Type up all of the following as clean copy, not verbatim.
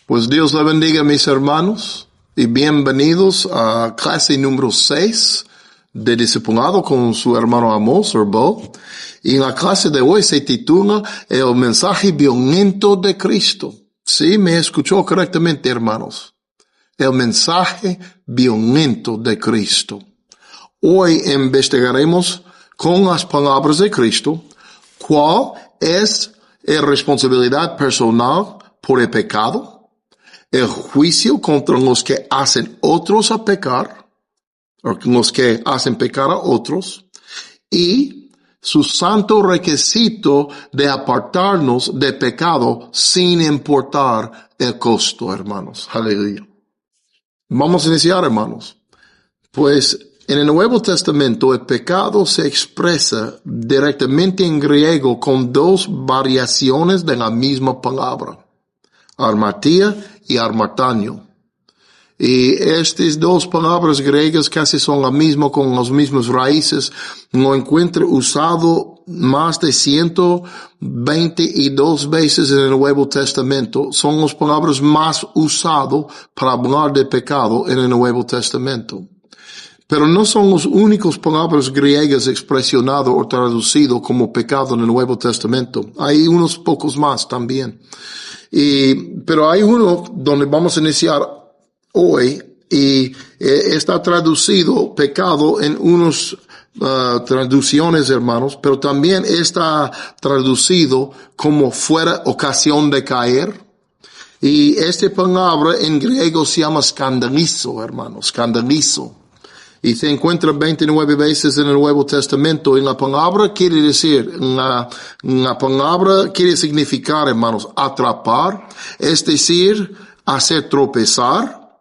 Pues Dios le bendiga, mis hermanos, y bienvenidos a clase número 6 de Discipulado con su hermano Amos Bo. Y en la clase de hoy se titula El mensaje violento de Cristo. Sí, me escuchó correctamente, hermanos. El mensaje violento de Cristo. Hoy investigaremos con las palabras de Cristo cuál es la responsabilidad personal por el pecado, el juicio contra los que hacen otros a pecar, o los que hacen pecar a otros, y su santo requisito de apartarnos de pecado sin importar el costo, hermanos. Aleluya. Vamos a iniciar, hermanos. Pues en el Nuevo Testamento el pecado se expresa directamente en griego con dos variaciones de la misma palabra, armatía y armatanio. Y estas dos palabras griegas casi son la misma, con las mismas raíces. Lo encuentro usado más de 122 veces en el Nuevo Testamento. Son las palabras más usadas para hablar de pecado en el Nuevo Testamento. Pero no son las únicas palabras griegas expresionadas o traducidas como pecado en el Nuevo Testamento. Hay unos pocos más también. Pero hay uno donde vamos a iniciar hoy y está traducido pecado en unas traducciones, hermanos, pero también está traducido como fuera ocasión de caer. Y esta palabra en griego se llama scandalizo, hermanos, scandalizo. Y se encuentra 29 veces en el Nuevo Testamento. Y la palabra quiere decir, la palabra quiere significar, hermanos, atrapar, es decir, hacer tropezar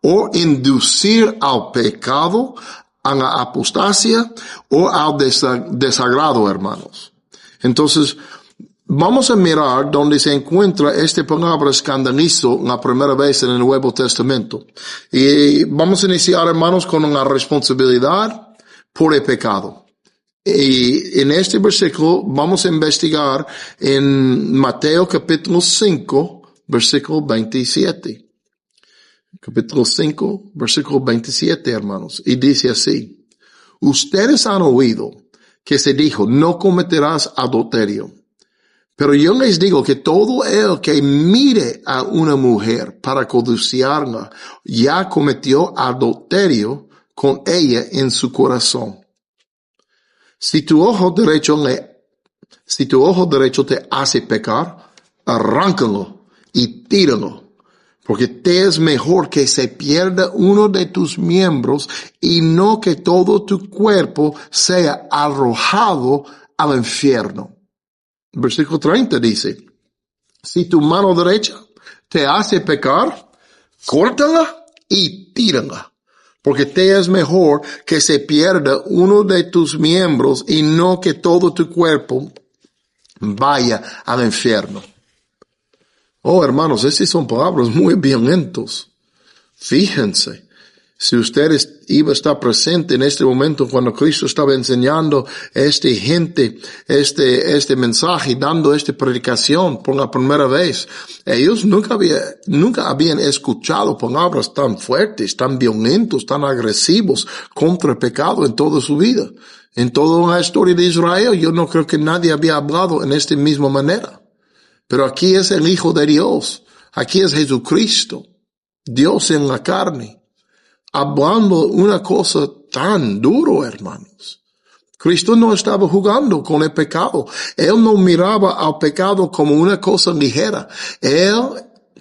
o inducir al pecado, a la apostasia o al desagrado, hermanos. Entonces, vamos a mirar donde se encuentra esta palabra escandalizo la primera vez en el Nuevo Testamento. Y vamos a iniciar, hermanos, con la responsabilidad por el pecado. Y en este versículo vamos a investigar en Mateo capítulo 5, versículo 27. Capítulo 5, versículo 27, hermanos. Y dice así: ustedes han oído que se dijo, no cometerás adulterio. Pero yo les digo que todo el que mire a una mujer para codiciarla ya cometió adulterio con ella en su corazón. Si tu ojo derecho te hace pecar, arráncalo y tíralo. Porque te es mejor que se pierda uno de tus miembros y no que todo tu cuerpo sea arrojado al infierno. Versículo 30 dice, si tu mano derecha te hace pecar, córtala y tírala, porque te es mejor que se pierda uno de tus miembros y no que todo tu cuerpo vaya al infierno. Oh, hermanos, estas son palabras muy violentas. Fíjense. Si ustedes iba a estar presente en este momento cuando Cristo estaba enseñando a esta gente este mensaje, dando esta predicación por la primera vez, ellos nunca habían escuchado palabras tan fuertes, tan violentos, tan agresivos contra el pecado en toda su vida. En toda la historia de Israel, yo no creo que nadie había hablado en esta misma manera. Pero aquí es el Hijo de Dios. Aquí es Jesucristo, Dios en la carne, hablando una cosa tan duro, hermanos. Cristo no estaba jugando con el pecado. Él no miraba al pecado como una cosa ligera. Él,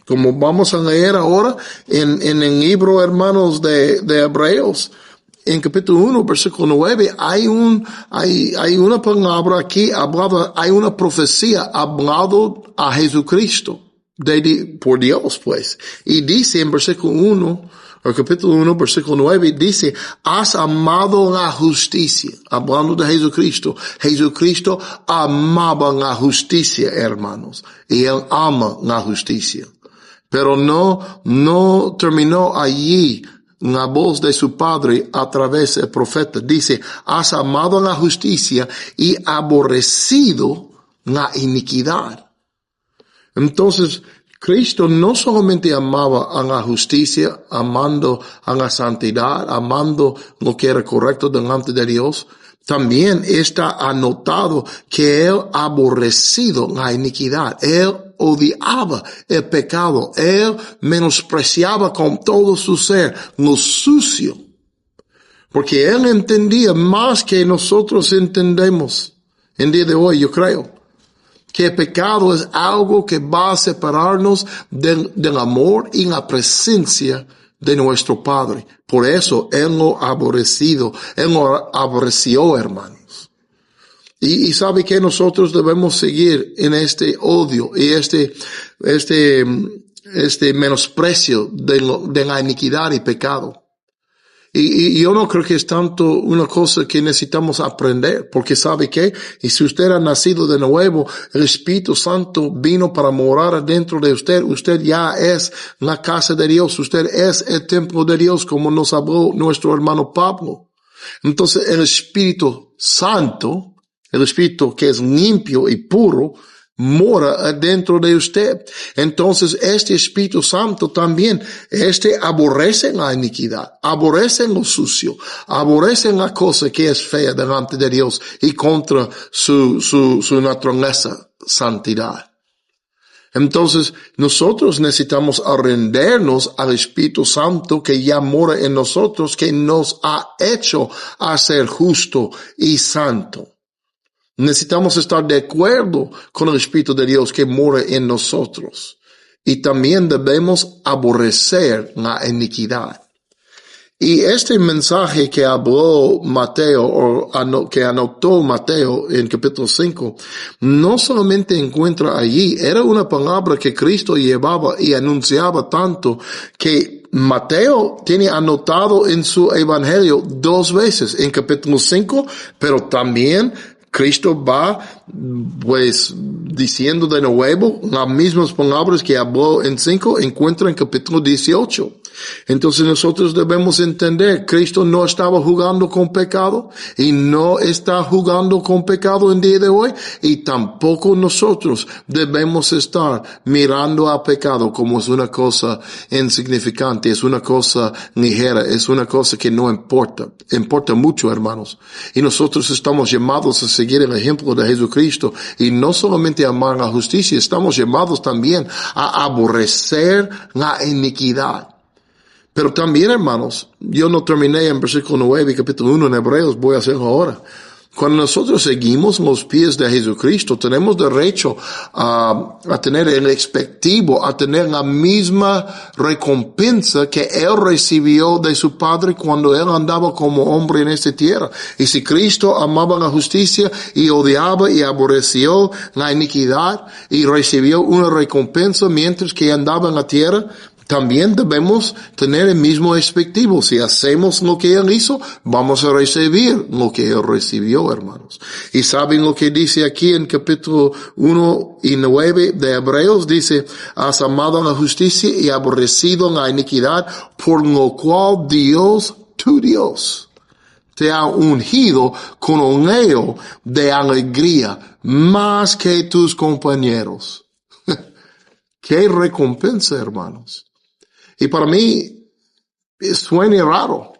como vamos a leer ahora en el libro, hermanos, de Hebreos, en capítulo 1, versículo 9, hay una palabra aquí hablada, hay una profecía hablado a Jesucristo por Dios, pues. Y dice en versículo 1, el capítulo 1, versículo 9, dice, has amado la justicia. Hablando de Jesucristo. Jesucristo amaba la justicia, hermanos. Y Él ama la justicia. Pero no terminó allí la voz de su Padre a través del profeta. Dice, has amado la justicia y aborrecido la iniquidad. Entonces, Cristo no solamente amaba a la justicia, amando a la santidad, amando lo que era correcto delante de Dios, también está anotado que él aborrecido la iniquidad, él odiaba el pecado, él menospreciaba con todo su ser lo sucio, porque él entendía más que nosotros entendemos en día de hoy, yo creo, que el pecado es algo que va a separarnos del amor y la presencia de nuestro Padre. Por eso él lo aborreció, hermanos. Y sabe que nosotros debemos seguir en este odio y este menosprecio de la iniquidad y pecado. Y yo no creo que es tanto una cosa que necesitamos aprender, porque sabe que, y si usted ha nacido de nuevo, el Espíritu Santo vino para morar adentro de usted, usted ya es la casa de Dios, usted es el templo de Dios, como nos habló nuestro hermano Pablo. Entonces el Espíritu Santo, el Espíritu que es limpio y puro, mora adentro de usted. Entonces este Espíritu Santo también, aborrece la iniquidad, aborrece lo sucio, aborrece la cosa que es fea delante de Dios y contra su naturaleza, santidad. Entonces nosotros necesitamos arrendernos al Espíritu Santo que ya mora en nosotros, que nos ha hecho a ser justo y santo. Necesitamos estar de acuerdo con el Espíritu de Dios que mora en nosotros. Y también debemos aborrecer la iniquidad. Y este mensaje que habló Mateo, que anotó Mateo en capítulo 5, no solamente encuentra allí, era una palabra que Cristo llevaba y anunciaba tanto que Mateo tiene anotado en su evangelio 2 veces, en capítulo 5, pero también Cristo va, pues, diciendo de nuevo las mismas palabras que habló en 5, encuentra en capítulo 18. Entonces nosotros debemos entender, Cristo no estaba jugando con pecado y no está jugando con pecado en día de hoy, y tampoco nosotros debemos estar mirando a pecado como es una cosa insignificante, es una cosa ligera, es una cosa que no importa. Importa mucho, hermanos. Y nosotros estamos llamados a seguir el ejemplo de Jesucristo y no solamente amar la justicia, estamos llamados también a aborrecer la iniquidad. Pero también, hermanos, yo no terminé en versículo 9, capítulo 1 en Hebreos, voy a hacerlo ahora. Cuando nosotros seguimos los pies de Jesucristo, tenemos derecho a tener el expectivo, a tener la misma recompensa que Él recibió de su Padre cuando Él andaba como hombre en esta tierra. Y si Cristo amaba la justicia y odiaba y aborreció la iniquidad y recibió una recompensa mientras que andaba en la tierra, también debemos tener el mismo expectativo. Si hacemos lo que Él hizo, vamos a recibir lo que Él recibió, hermanos. Y saben lo que dice aquí en capítulo 1 y 9 de Hebreos, dice, has amado la justicia y aborrecido la iniquidad, por lo cual Dios, tu Dios, te ha ungido con óleo de alegría más que tus compañeros. Qué recompensa, hermanos. Y para mí suena raro,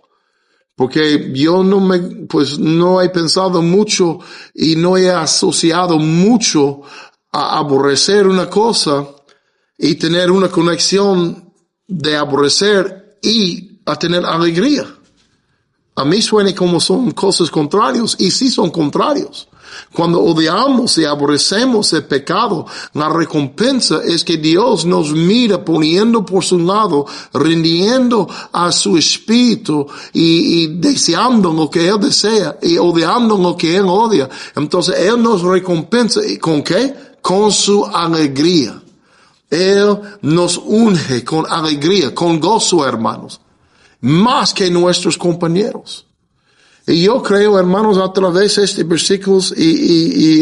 porque yo no he pensado mucho y no he asociado mucho a aborrecer una cosa y tener una conexión de aborrecer y a tener alegría. A mí suena como son cosas contrarias, y sí son contrarios. Cuando odiamos y aborrecemos el pecado, la recompensa es que Dios nos mira poniendo por su lado, rindiendo a su espíritu y deseando lo que Él desea y odiando lo que Él odia. Entonces Él nos recompensa. ¿Y con qué? Con su alegría. Él nos unge con alegría, con gozo, hermanos, más que nuestros compañeros. Y yo creo, hermanos, a través de estos versículos y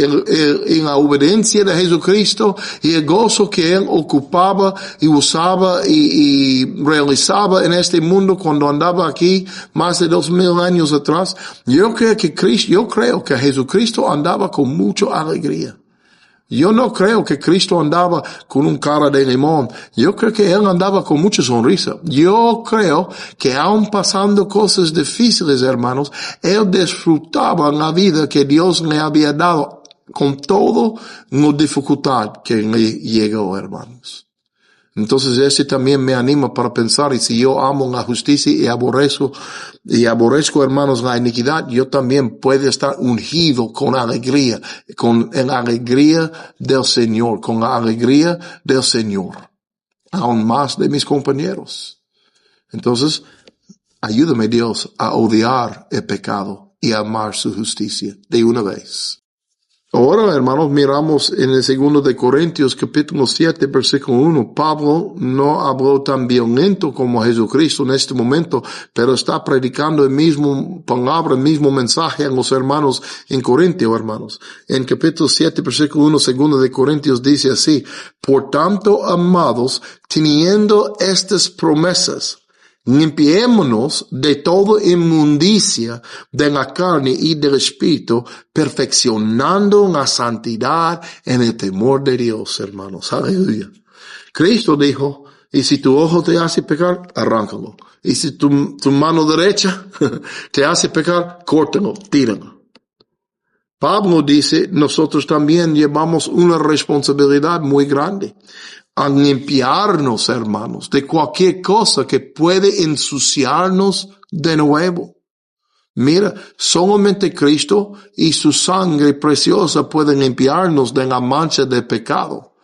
la obediencia de Jesucristo y el gozo que Él ocupaba y usaba y realizaba en este mundo cuando andaba aquí más de 2000 años atrás, yo creo que Jesucristo andaba con mucha alegría. Yo no creo que Cristo andaba con un cara de limón. Yo creo que Él andaba con mucha sonrisa. Yo creo que aun pasando cosas difíciles, hermanos, Él disfrutaba la vida que Dios le había dado con todo la dificultad que le llegó, hermanos. Entonces ese también me anima para pensar, y si yo amo la justicia y aborrezco, hermanos, la iniquidad, yo también puedo estar ungido con alegría, con la alegría del Señor, con la alegría del Señor, aún más de mis compañeros. Entonces, ayúdame Dios a odiar el pecado y a amar su justicia de una vez. Ahora, hermanos, miramos en el 2 de Corintios, capítulo 7, versículo 1. Pablo no habló tan violento como Jesucristo en este momento, pero está predicando el mismo palabra, el mismo mensaje a los hermanos en Corintio, hermanos. En capítulo 7, versículo 1, 2 de Corintios dice así: por tanto, amados, teniendo estas promesas, limpiémonos de toda inmundicia de la carne y del espíritu, perfeccionando la santidad en el temor de Dios, hermanos. Aleluya. Cristo dijo, y si tu ojo te hace pecar, arráncalo. Y si tu mano derecha te hace pecar, córtalo, tíralo. Pablo dice, nosotros también llevamos una responsabilidad muy grande a limpiarnos, hermanos, de cualquier cosa que puede ensuciarnos de nuevo. Mira, solamente Cristo y su sangre preciosa pueden limpiarnos de la mancha de pecado.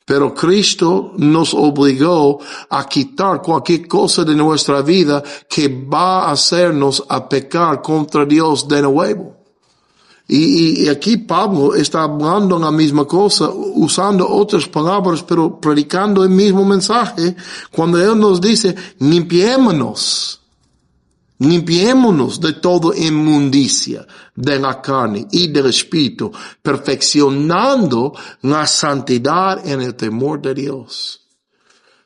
Pero Cristo nos obligó a quitar cualquier cosa de nuestra vida que va a hacernos a pecar contra Dios de nuevo. Y aquí Pablo está hablando la misma cosa, usando otras palabras, pero predicando el mismo mensaje, cuando él nos dice, limpiémonos de toda inmundicia de la carne y del espíritu, perfeccionando la santidad en el temor de Dios.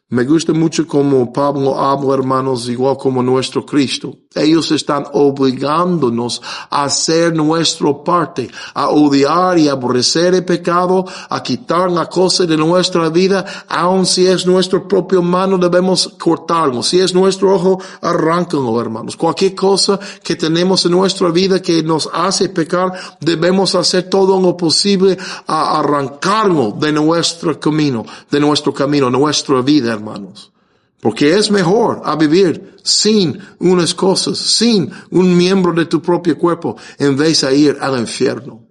Me gusta mucho como Pablo habla, hermanos, igual como nuestro Cristo. Ellos están obligándonos a hacer nuestra parte, a odiar y aborrecer el pecado, a quitar la cosa de nuestra vida, aun si es nuestra propia mano, debemos cortarlo. Si es nuestro ojo, arráncalo, hermanos. Cualquier cosa que tenemos en nuestra vida que nos hace pecar, debemos hacer todo lo posible a arrancarlo de nuestro camino, nuestra vida, hermanos. Porque es mejor a vivir sin unas cosas, sin un miembro de tu propio cuerpo, en vez de ir al infierno.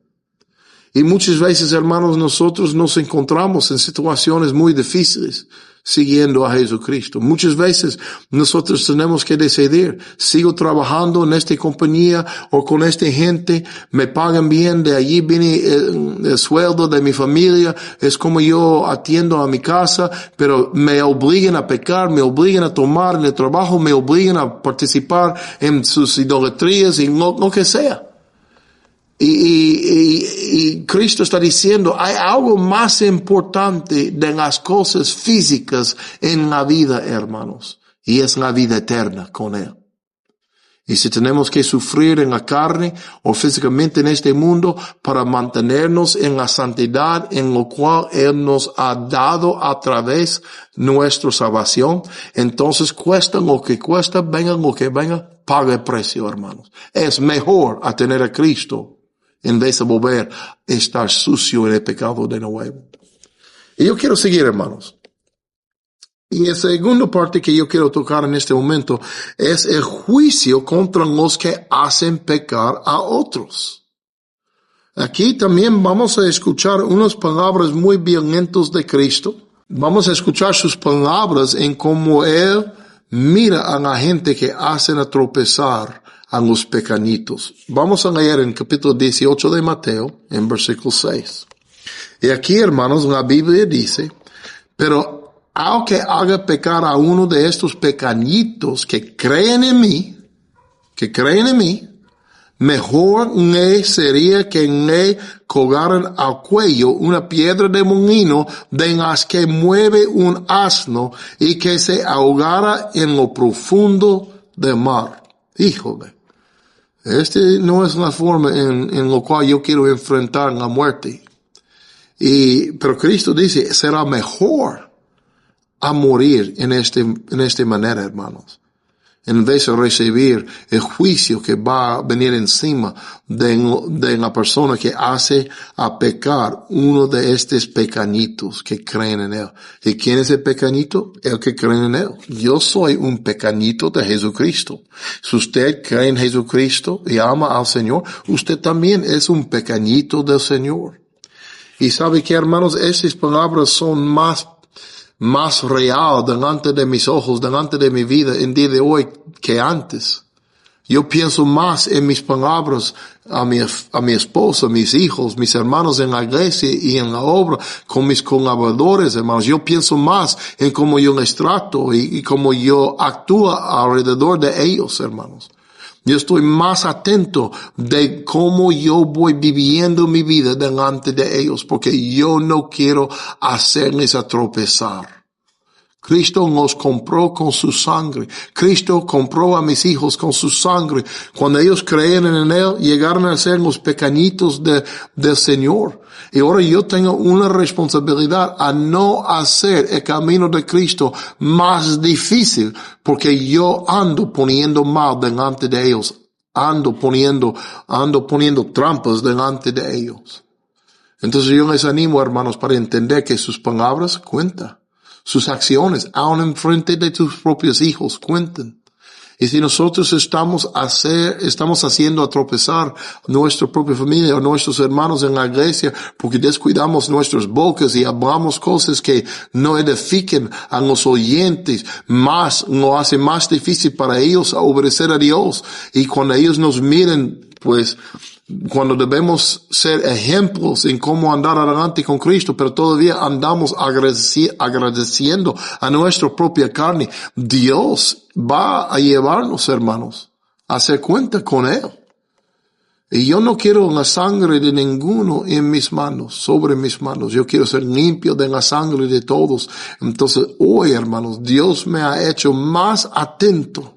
Y muchas veces, hermanos, nosotros nos encontramos en situaciones muy difíciles siguiendo a Jesucristo. Muchas veces nosotros tenemos que decidir, sigo trabajando en esta compañía o con esta gente, me pagan bien, de allí viene el sueldo de mi familia, es como yo atiendo a mi casa, pero me obligan a pecar, me obligan a tomar en el trabajo, me obligan a participar en sus idolatrías y lo que sea. Y Cristo está diciendo, hay algo más importante de las cosas físicas en la vida, hermanos, y es la vida eterna con Él. Y si tenemos que sufrir en la carne o físicamente en este mundo para mantenernos en la santidad en lo cual Él nos ha dado a través de nuestra salvación, entonces cuesta lo que cuesta, venga lo que venga, paga el precio, hermanos. Es mejor a tener a Cristo en vez de volver a estar sucio en el pecado de nuevo. Y yo quiero seguir, hermanos. Y la segunda parte que yo quiero tocar en este momento es el juicio contra los que hacen pecar a otros. Aquí también vamos a escuchar unas palabras muy violentas de Cristo. Vamos a escuchar sus palabras en cómo Él mira a la gente que hacen a tropezar a los pequeñitos. Vamos a leer en capítulo 18 de Mateo, en versículo 6. Y aquí, hermanos, la Biblia dice, pero aunque haga pecar a uno de estos pequeñitos que creen en mí, mejor le sería que le colgaran al cuello una piedra de molino de las que mueve un asno y que se ahogara en lo profundo del mar. Híjole. Este no es la forma en la cual yo quiero enfrentar la muerte. Pero Cristo dice, será mejor a morir en esta manera, hermanos, en vez de recibir el juicio que va a venir encima de la persona que hace a pecar uno de estos pequeñitos que creen en Él. ¿Y quién es el pequeñito? El que cree en Él. Yo soy un pequeñito de Jesucristo. Si usted cree en Jesucristo y ama al Señor, usted también es un pequeñito del Señor. Y sabe que, hermanos, estas palabras son más real delante de mis ojos, delante de mi vida en día de hoy que antes. Yo pienso más en mis palabras a mi esposa, mis hijos, mis hermanos en la iglesia y en la obra, con mis colaboradores, hermanos. Yo pienso más en cómo yo les trato y cómo yo actúo alrededor de ellos, hermanos. Yo estoy más atento de cómo yo voy viviendo mi vida delante de ellos, porque yo no quiero hacerles a tropezar. Cristo nos compró con su sangre. Cristo compró a mis hijos con su sangre. Cuando ellos creen en Él, llegaron a ser los pequeñitos del Señor. Y ahora yo tengo una responsabilidad a no hacer el camino de Cristo más difícil, porque yo ando poniendo mal delante de ellos. Ando poniendo trampas delante de ellos. Entonces yo les animo, hermanos, para entender que sus palabras cuentan. Sus acciones, aun en frente de tus propios hijos, cuentan. Y si nosotros estamos haciendo a tropezar nuestra propia familia o nuestros hermanos en la iglesia porque descuidamos nuestras bocas y hablamos cosas que no edifiquen a los oyentes, lo hace más difícil para ellos obedecer a Dios. Y cuando ellos nos miren, pues, cuando debemos ser ejemplos en cómo andar adelante con Cristo, pero todavía andamos agradeciendo a nuestra propia carne, Dios va a llevarnos, hermanos, a hacer cuenta con Él. Y yo no quiero la sangre de ninguno en mis manos, sobre mis manos. Yo quiero ser limpio de la sangre de todos. Entonces, hoy, hermanos, Dios me ha hecho más atento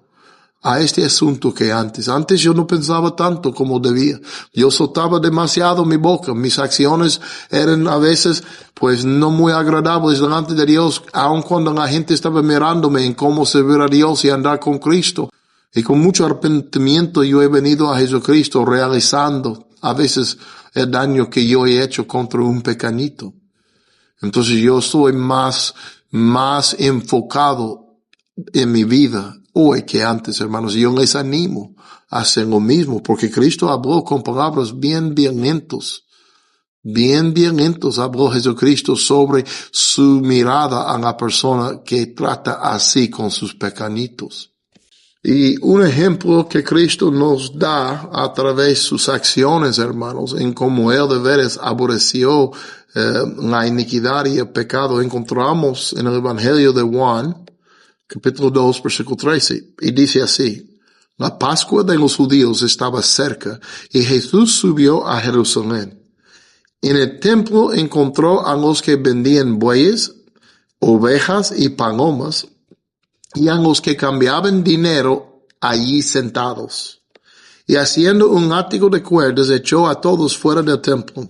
a este asunto que antes. Antes yo no pensaba tanto como debía. Yo soltaba demasiado mi boca. Mis acciones eran a veces, pues, no muy agradables delante de Dios, aun cuando la gente estaba mirándome en cómo servir a Dios y andar con Cristo. Y con mucho arrepentimiento yo he venido a Jesucristo realizando a veces el daño que yo he hecho contra un pequeñito. Entonces yo estoy más enfocado en mi vida hoy que antes, hermanos. Y yo les animo a hacer lo mismo, porque Cristo habló con palabras bien lentos. Bien lentos habló Jesucristo sobre su mirada a la persona que trata así con sus pequeñitos. Y un ejemplo que Cristo nos da a través de sus acciones, hermanos, en cómo Él de veras aborreció la iniquidad y el pecado, encontramos en el Evangelio de Juan, capítulo 2, versículo 13, y dice así: la Pascua de los judíos estaba cerca, y Jesús subió a Jerusalén. En el templo encontró a los que vendían bueyes, ovejas y palomas, y a los que cambiaban dinero allí sentados. Y haciendo un látigo de cuerdas, echó a todos fuera del templo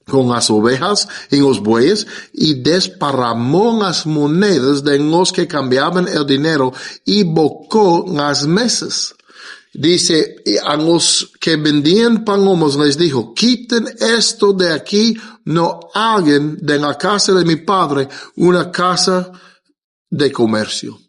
con las ovejas y los bueyes, y desparramó las monedas de los que cambiaban el dinero, y bocó las mesas. Dice, y a los que vendían palomas les dijo: quiten esto de aquí, no hagan de la casa de mi padre una casa de comercio.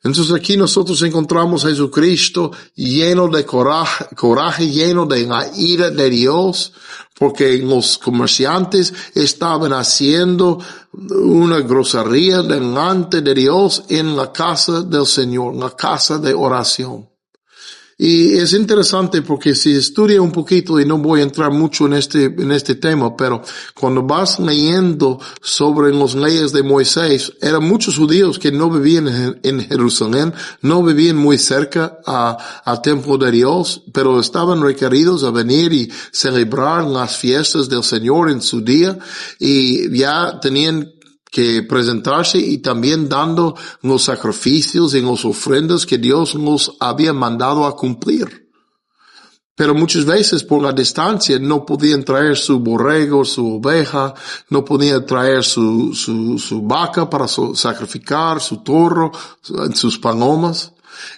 Entonces aquí nosotros encontramos a Jesucristo lleno de coraje, lleno de la ira de Dios, porque los comerciantes estaban haciendo una grosería delante de Dios en la casa del Señor, la casa de oración. Y es interesante porque si estudia un poquito, y no voy a entrar mucho en este tema, pero cuando vas leyendo sobre las leyes de Moisés, eran muchos judíos que no vivían en Jerusalén, no vivían muy cerca al templo de Dios, pero estaban requeridos a venir y celebrar las fiestas del Señor en su día, y ya tenían que presentarse y también dando los sacrificios y las ofrendas que Dios nos había mandado a cumplir. Pero muchas veces por la distancia no podían traer su borrego, su oveja, no podían traer su vaca para sacrificar, su toro, sus palomas.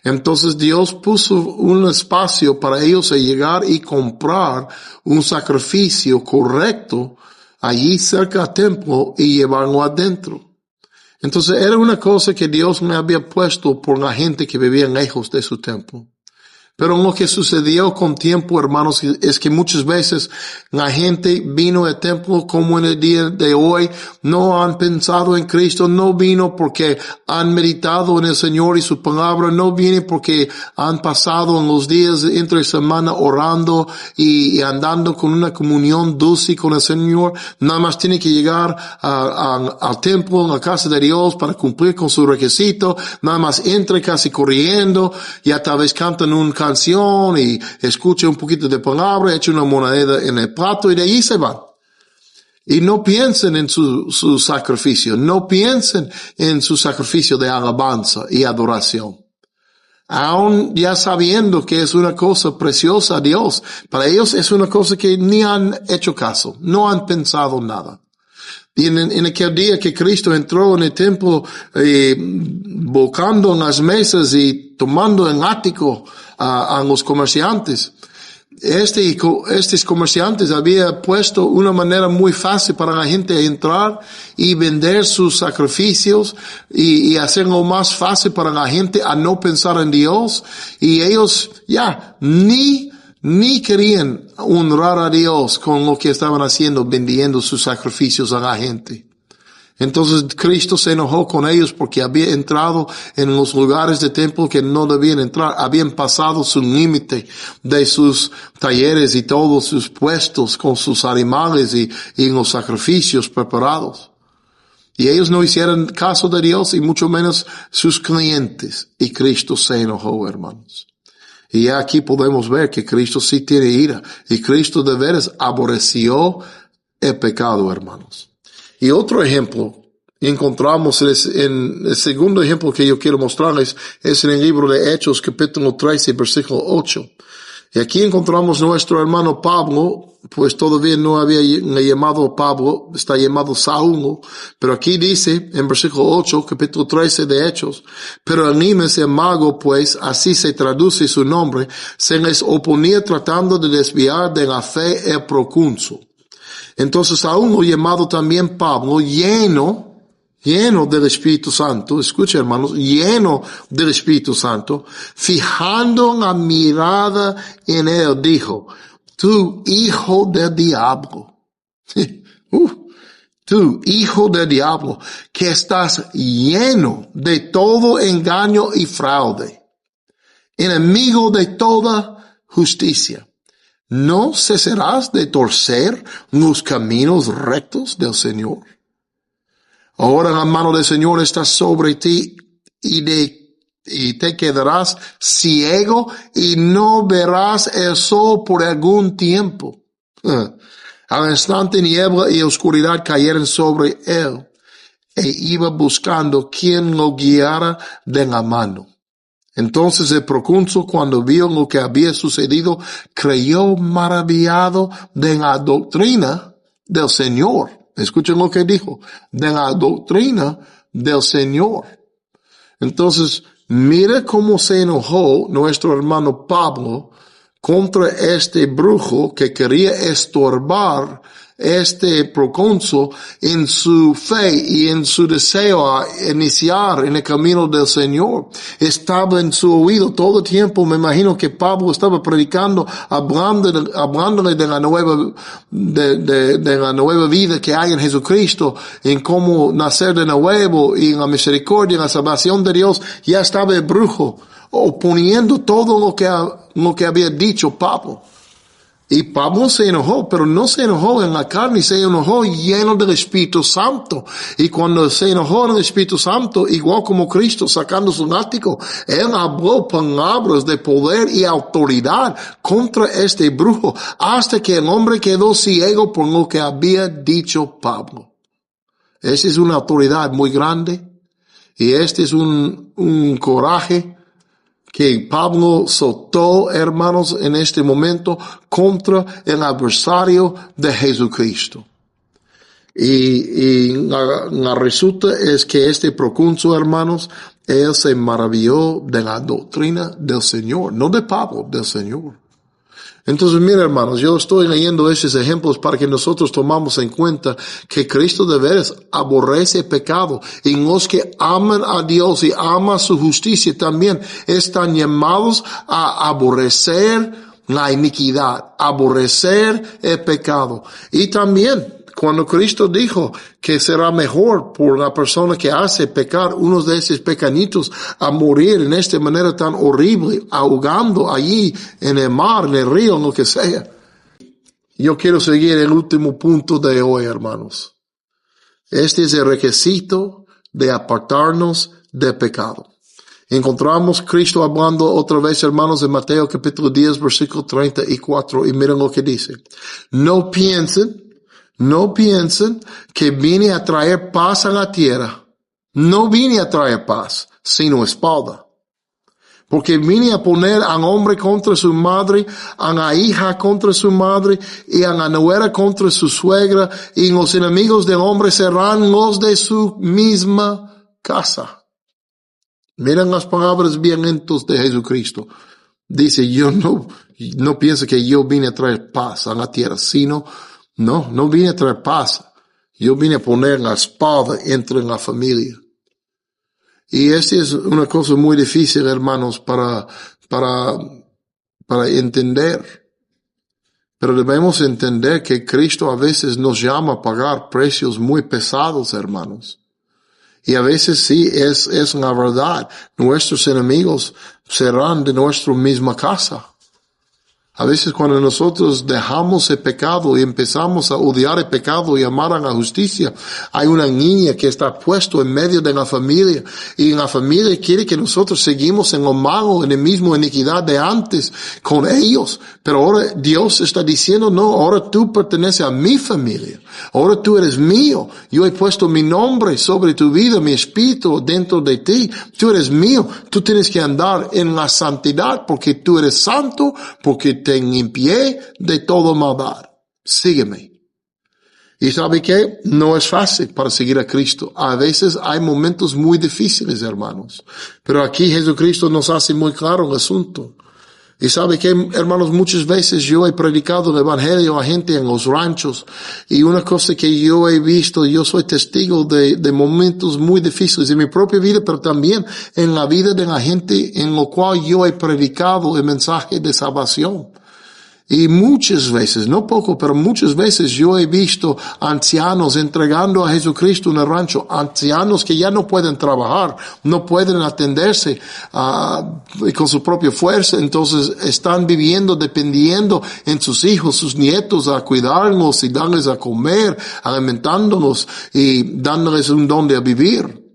Entonces Dios puso un espacio para ellos a llegar y comprar un sacrificio correcto allí cerca del templo y llevarlo adentro. Entonces era una cosa que Dios me había puesto por la gente que vivía lejos de su templo. Pero lo que sucedió con tiempo, hermanos, es que muchas veces la gente vino al templo como en el día de hoy, no han pensado en Cristo, no vino porque han meditado en el Señor y su palabra, no viene porque han pasado en los días entre semana orando y andando con una comunión dulce con el Señor. Nada más tiene que llegar al templo, a la casa de Dios para cumplir con su requisito. Nada más entra casi corriendo, ya tal vez cantan un canción y escucha un poquito de palabra, echa una moneda en el plato y de ahí se van. Y no piensen en su sacrificio, no piensen en su sacrificio de alabanza y adoración. Aún ya sabiendo que es una cosa preciosa a Dios, para ellos es una cosa que ni han hecho caso, no han pensado nada. Y en aquel día que Cristo entró en el templo, volcando en las mesas y tomando en ático a los comerciantes, estos comerciantes habían puesto una manera muy fácil para la gente entrar y vender sus sacrificios y hacerlo más fácil para la gente a no pensar en Dios. Y ellos ya ni querían honrar a Dios con lo que estaban haciendo, vendiendo sus sacrificios a la gente. Entonces Cristo se enojó con ellos porque había entrado en los lugares de templo que no debían entrar, habían pasado su límite de sus talleres y todos sus puestos con sus animales y los sacrificios preparados. Y ellos no hicieron caso de Dios y mucho menos sus clientes. Y Cristo se enojó, hermanos. Y aquí podemos ver que Cristo sí tiene ira. Y Cristo de veras aborreció el pecado, hermanos. Y otro ejemplo encontramos en el segundo ejemplo que yo quiero mostrarles es en el libro de Hechos, capítulo 13, versículo 8. Y aquí encontramos nuestro hermano Pablo, pues todavía no había llamado Pablo, está llamado Saulo, pero aquí dice en versículo 8, capítulo 13 de Hechos, pero Elimas el mago, pues así se traduce su nombre, se les oponía tratando de desviar de la fe el procónsul. Entonces Saulo, llamado también Pablo, lleno del Espíritu Santo, escucha hermanos, lleno del Espíritu Santo, fijando la mirada en él, dijo, tú hijo del diablo, tú hijo del diablo, que estás lleno de todo engaño y fraude, enemigo de toda justicia. ¿No cesarás de torcer los caminos rectos del Señor? Ahora la mano del Señor está sobre ti y te quedarás ciego y no verás el sol por algún tiempo. Al instante niebla y oscuridad cayeron sobre él e iba buscando quien lo guiara de la mano. Entonces el procónsul, cuando vio lo que había sucedido, creyó maravillado de la doctrina del Señor. Escuchen lo que dijo, de la doctrina del Señor. Entonces, mira cómo se enojó nuestro hermano Pablo contra este brujo que quería estorbar este procónsul en su fe y en su deseo a iniciar en el camino del Señor. Estaba en su oído todo el tiempo. Me imagino que Pablo estaba predicando, hablándole de la nueva vida que hay en Jesucristo, en cómo nacer de nuevo y en la misericordia, en la salvación de Dios. Ya estaba el brujo oponiendo todo lo que había dicho Pablo. Y Pablo se enojó, pero no se enojó en la carne, se enojó lleno del Espíritu Santo. Y cuando se enojó en el Espíritu Santo, igual como Cristo sacando su látigo, él habló palabras de poder y autoridad contra este brujo, hasta que el hombre quedó ciego por lo que había dicho Pablo. Esa es una autoridad muy grande, y este es un coraje que Pablo soltó, hermanos, en este momento contra el adversario de Jesucristo. Y la resulta es que este procónsul, hermanos, él se maravilló de la doctrina del Señor, no de Pablo, del Señor. Entonces, mira, hermanos, yo estoy leyendo estos ejemplos para que nosotros tomamos en cuenta que Cristo de veras aborrece el pecado, y los que aman a Dios y aman su justicia también están llamados a aborrecer la iniquidad, aborrecer el pecado. Y también, cuando Cristo dijo que será mejor por la persona que hace pecar uno de esos pequeñitos a morir en esta manera tan horrible, ahogando allí en el mar, en el río, en lo que sea. Yo quiero seguir el último punto de hoy, hermanos. Este es el requisito de apartarnos del pecado. Encontramos Cristo hablando otra vez, hermanos, en Mateo capítulo 10, versículo 34, y miren lo que dice. No piensen que vine a traer paz a la tierra. No vine a traer paz, sino espada. Porque vine a poner al hombre contra su madre, a la hija contra su madre, y a la nuera contra su suegra, y los enemigos del hombre serán los de su misma casa. Miren las palabras bien lentas de Jesucristo. Dice, yo no pienso que yo vine a traer paz a la tierra, sino no vine a traer paz. Yo vine a poner la espada entre la familia. Y esta es una cosa muy difícil, hermanos, para entender. Pero debemos entender que Cristo a veces nos llama a pagar precios muy pesados, hermanos. Y a veces sí, es la verdad. Nuestros enemigos serán de nuestra misma casa. A veces cuando nosotros dejamos el pecado y empezamos a odiar el pecado y amar a la justicia, hay una niña que está puesto en medio de la familia, y la familia quiere que nosotros seguimos en lo malo, en la misma iniquidad de antes con ellos. Pero ahora Dios está diciendo, no, ahora tú perteneces a mi familia. Ahora tú eres mío. Yo he puesto mi nombre sobre tu vida, mi espíritu dentro de ti. Tú eres mío. Tú tienes que andar en la santidad porque tú eres santo, porque te limpié de todo maldad. Sígueme. Y ¿sabe qué? No es fácil para seguir a Cristo. A veces hay momentos muy difíciles, hermanos. Pero aquí Jesucristo nos hace muy claro el asunto. Y ¿sabe qué, hermanos? Muchas veces yo he predicado el evangelio a gente en los ranchos. Y una cosa que yo he visto, yo soy testigo de momentos muy difíciles en mi propia vida, pero también en la vida de la gente en lo cual yo he predicado el mensaje de salvación. Y muchas veces, no poco, pero muchas veces yo he visto ancianos entregando a Jesucristo en el rancho, ancianos que ya no pueden trabajar, no pueden atenderse con su propia fuerza, entonces están viviendo dependiendo en sus hijos, sus nietos, a cuidarlos y darles a comer, alimentándolos y dándoles un don de vivir.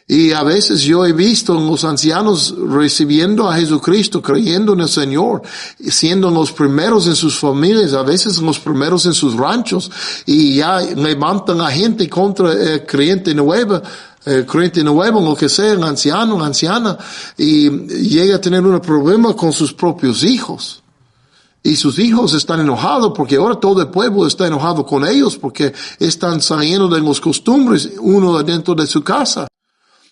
Y a veces yo he visto los ancianos recibiendo a Jesucristo, creyendo en el Señor, siendo los primeros en sus familias, a veces los primeros en sus ranchos, y ya levantan a gente contra el creyente nuevo, lo que sea, el anciano, la anciana, y llega a tener un problema con sus propios hijos. Y sus hijos están enojados porque ahora todo el pueblo está enojado con ellos porque están saliendo de las costumbres uno dentro de su casa.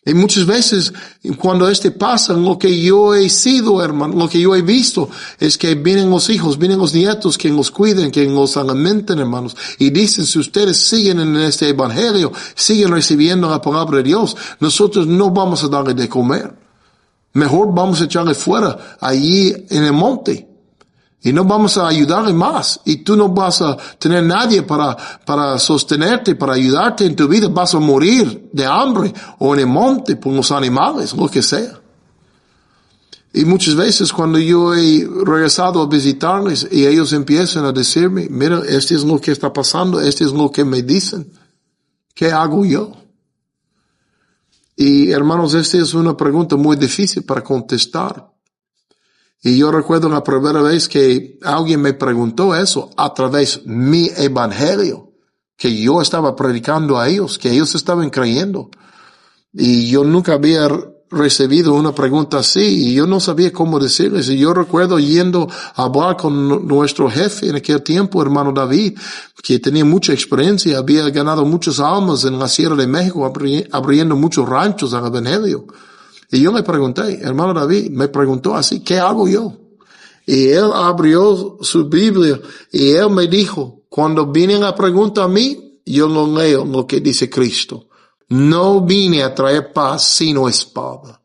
Y muchas veces, cuando pasa, lo que yo he sido, hermano, lo que yo he visto, es que vienen los hijos, vienen los nietos, que los cuiden, que los alimenten, hermanos. Y dicen, si ustedes siguen en este evangelio, siguen recibiendo la palabra de Dios, nosotros no vamos a darle de comer. Mejor vamos a echarle fuera, allí en el monte. Y no vamos a ayudarle más. Y tú no vas a tener nadie para sostenerte, para ayudarte en tu vida. Vas a morir de hambre o en el monte por los animales, lo que sea. Y muchas veces cuando yo he regresado a visitarles y ellos empiezan a decirme, mira, esto es lo que está pasando, esto es lo que me dicen. ¿Qué hago yo? Y hermanos, esta es una pregunta muy difícil para contestar. Y yo recuerdo la primera vez que alguien me preguntó eso a través de mi evangelio, que yo estaba predicando a ellos, que ellos estaban creyendo. Y yo nunca había recibido una pregunta así y yo no sabía cómo decirles. Y yo recuerdo yendo a hablar con nuestro jefe en aquel tiempo, hermano David, que tenía mucha experiencia, había ganado muchas almas en la Sierra de México, abriendo muchos ranchos al Evangelio. Y yo le pregunté, hermano David, me preguntó así, ¿qué hago yo? Y él abrió su Biblia y él me dijo, cuando viene la pregunta a mí, yo no leo lo que dice Cristo. No vine a traer paz sino espada.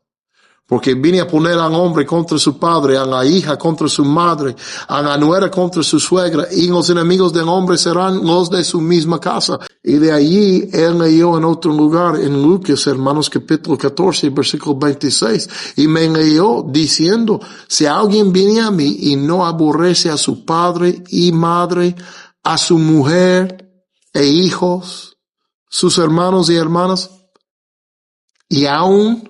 Porque vine a poner al hombre contra su padre, a la hija contra su madre, a la nuera contra su suegra, y los enemigos del hombre serán los de su misma casa. Y de allí él leyó en otro lugar, en Lucas, hermanos, capítulo 14, versículo 26, y me leyó diciendo, si alguien viene a mí y no aborrece a su padre y madre, a su mujer e hijos, sus hermanos y hermanas, y aún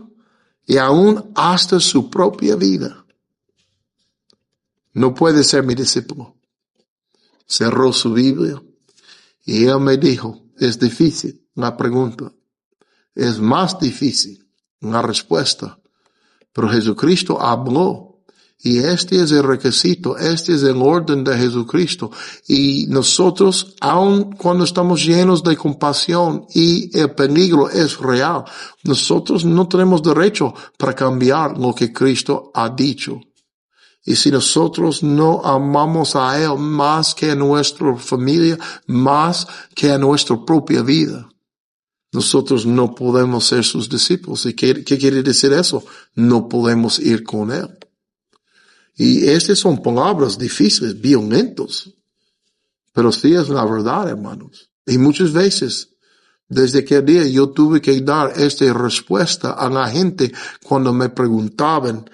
hasta su propia vida, no puede ser mi discípulo. Cerró su Biblia y él me dijo, es difícil la pregunta, es más difícil la respuesta, pero Jesucristo habló. Y este es el requisito, este es el orden de Jesucristo. Y nosotros, aun cuando estamos llenos de compasión y el peligro es real, nosotros no tenemos derecho para cambiar lo que Cristo ha dicho. Y si nosotros no amamos a Él más que a nuestra familia, más que a nuestra propia vida, nosotros no podemos ser sus discípulos. ¿Y qué quiere decir eso? No podemos ir con Él. Y estas son palabras difíciles, violentos. Pero sí es la verdad, hermanos. Y muchas veces, desde aquel día yo tuve que dar esta respuesta a la gente cuando me preguntaban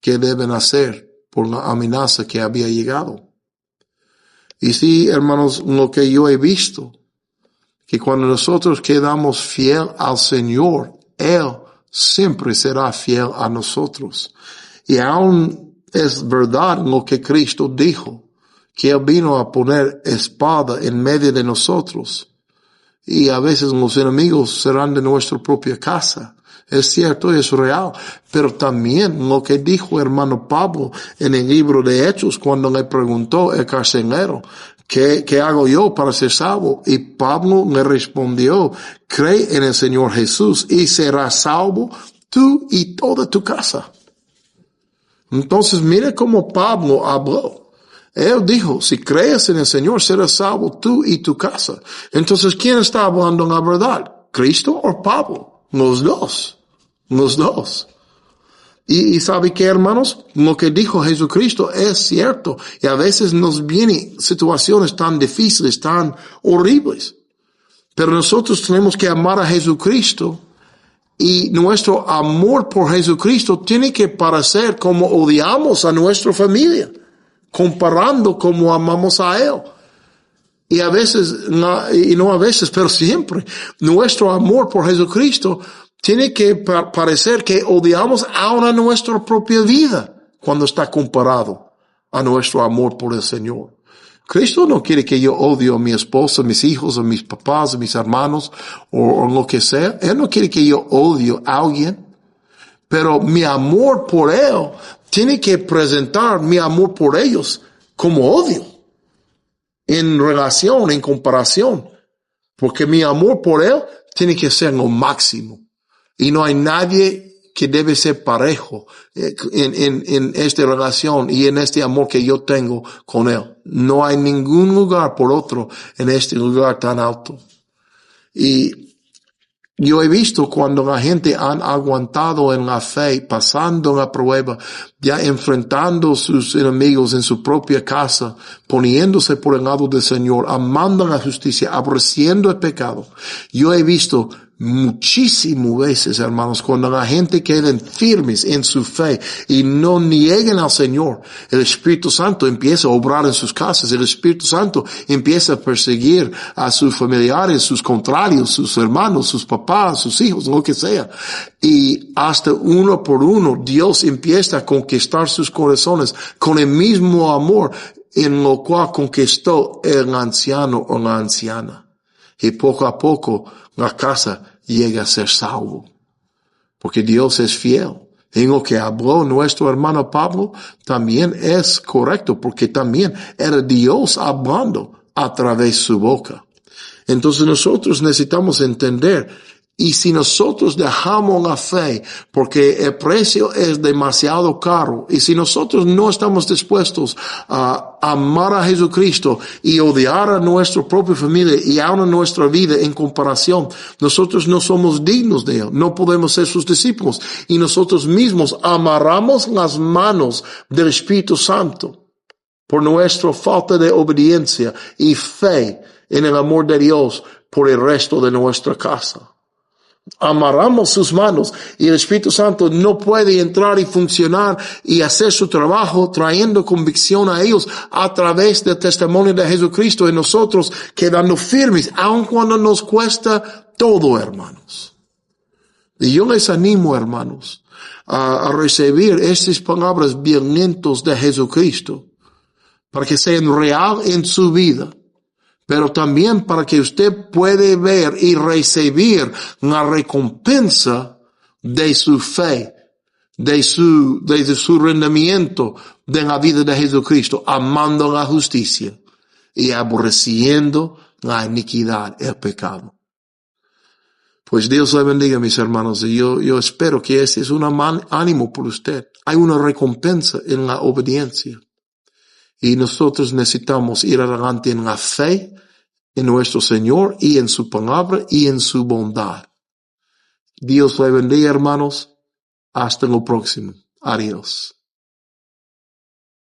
qué deben hacer por la amenaza que había llegado. Y sí, hermanos, lo que yo he visto, que cuando nosotros quedamos fiel al Señor, Él siempre será fiel a nosotros. Y aún es verdad lo que Cristo dijo, que Él vino a poner espada en medio de nosotros. Y a veces los enemigos serán de nuestra propia casa. Es cierto, es real. Pero también lo que dijo hermano Pablo en el libro de Hechos cuando le preguntó el carcelero, ¿qué hago yo para ser salvo? Y Pablo le respondió, cree en el Señor Jesús y serás salvo tú y toda tu casa. Entonces, mire cómo Pablo habló. Él dijo, si crees en el Señor, serás salvo tú y tu casa. Entonces, ¿quién está hablando la verdad? ¿Cristo o Pablo? Los dos. Los dos. Y ¿sabe qué, hermanos? Lo que dijo Jesucristo es cierto. Y a veces nos vienen situaciones tan difíciles, tan horribles. Pero nosotros tenemos que amar a Jesucristo. Y nuestro amor por Jesucristo tiene que parecer como odiamos a nuestra familia, comparando como amamos a Él. Y a veces, y no a veces, pero siempre, nuestro amor por Jesucristo tiene que parecer que odiamos aún a nuestra propia vida cuando está comparado a nuestro amor por el Señor. Cristo no quiere que yo odie a mi esposa, a mis hijos, a mis papás, a mis hermanos, o lo que sea. Él no quiere que yo odie a alguien. Pero mi amor por Él tiene que presentar mi amor por ellos como odio. En relación, en comparación. Porque mi amor por Él tiene que ser lo máximo. Y no hay nadie que debe ser parejo en esta relación y en este amor que yo tengo con Él. No hay ningún lugar por otro en este lugar tan alto. Y yo he visto cuando la gente han aguantado en la fe, pasando la prueba, ya enfrentando sus enemigos en su propia casa, poniéndose por el lado del Señor, amando la justicia, aborreciendo el pecado. Yo he visto muchísimas veces, hermanos, cuando la gente queden firmes en su fe y no nieguen al Señor, el Espíritu Santo empieza a obrar en sus casas, el Espíritu Santo empieza a perseguir a sus familiares, sus contrarios, sus hermanos, sus papás, sus hijos, lo que sea. Y hasta uno por uno, Dios empieza a conquistar sus corazones con el mismo amor en lo cual conquistó el anciano o la anciana. Y poco a poco la casa llega a ser salvo. porque Dios es fiel. En lo que habló nuestro hermano Pablo también es correcto, porque también era Dios hablando a través de su boca. Entonces nosotros necesitamos entender, y si nosotros dejamos la fe, porque el precio es demasiado caro, y si nosotros no estamos dispuestos a amar a Jesucristo y odiar a nuestra propia familia y a nuestra vida en comparación, nosotros no somos dignos de Él, no podemos ser sus discípulos, y nosotros mismos amarramos las manos del Espíritu Santo por nuestra falta de obediencia y fe en el amor de Dios por el resto de nuestra casa. Amarramos sus manos y el Espíritu Santo no puede entrar y funcionar y hacer su trabajo trayendo convicción a ellos a través del testimonio de Jesucristo y nosotros quedando firmes, aun cuando nos cuesta todo, hermanos. Y yo les animo, hermanos, a recibir estas palabras violentas de Jesucristo para que sean real en su vida, pero también para que usted pueda ver y recibir la recompensa de su fe, de su rendimiento de la vida de Jesucristo, amando la justicia y aborreciendo la iniquidad, el pecado. Pues Dios le bendiga, mis hermanos, y yo espero que este es un ánimo por usted. Hay una recompensa en la obediencia. Y nosotros necesitamos ir adelante en la fe, en nuestro Señor y en su palabra y en su bondad. Dios le bendiga, hermanos. Hasta lo próximo. Adiós.